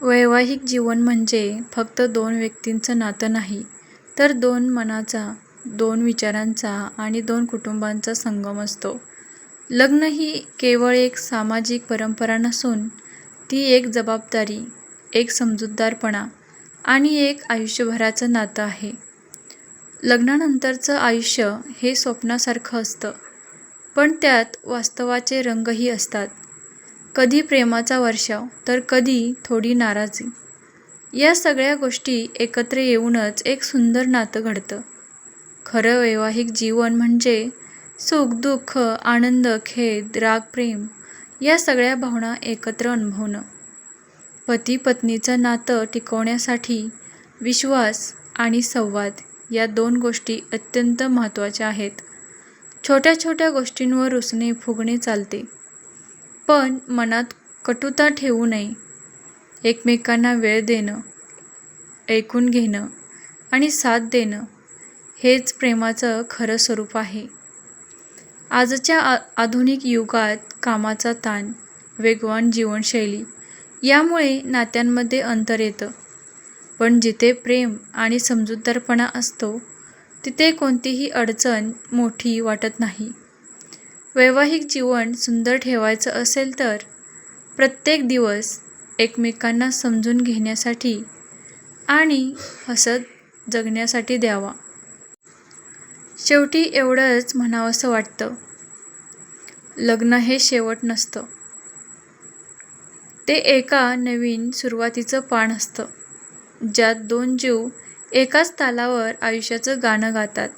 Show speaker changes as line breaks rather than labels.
वैवाहिक जीवन म्हणजे फक्त दोन व्यक्तींचं नातं नाही, तर दोन मनाचा, दोन विचारांचा आणि दोन कुटुंबांचा संगम असतो. लग्न ही केवळ एक सामाजिक परंपरा नसून ती एक जबाबदारी, एक समजूतदारपणा आणि एक आयुष्यभराचं नातं आहे. लग्नानंतरचं आयुष्य हे स्वप्नासारखं असतं, पण त्यात वास्तवाचे रंगही असतात. कधी प्रेमाचा वर्षाव, तर कधी थोडी नाराजी. या सगळ्या गोष्टी एकत्र येऊनच एक सुंदर नातं घडतं. खरं वैवाहिक जीवन म्हणजे सुख, दुःख, आनंद, खेद, राग, प्रेम या सगळ्या भावना एकत्र अनुभवणं. पती-पत्नीचं नातं टिकवण्यासाठी विश्वास आणि संवाद या दोन गोष्टी अत्यंत महत्त्वाच्या आहेत. छोट्या छोट्या गोष्टींवर रुसणे फुगणे चालते, पण मनात कटुता ठेवू नये. एकमेकांना वेळ देणं, ऐकून घेणं आणि साथ देणं हेच प्रेमाचं खरं स्वरूप आहे. आजच्या आधुनिक युगात कामाचा ताण, वेगवान जीवनशैली यामुळे नात्यांमध्ये अंतर येतं. पण जिथे प्रेम आणि समजूतदारपणा असतो, तिथे कोणतीही अडचण मोठी वाटत नाही. वैवाहिक जीवन सुंदर ठेवायचं असेल तर प्रत्येक दिवस एकमेकांना समजून घेण्यासाठी आणि हसत जगण्यासाठी द्यावा. शेवटी एवढंच म्हणावंसं वाटतं, लग्न हे शेवट नसतं. ते एका नवीन सुरुवातीचं पान असतं, ज्यात दोन जीव एकाच तालावर आयुष्याचं गाणं गातात.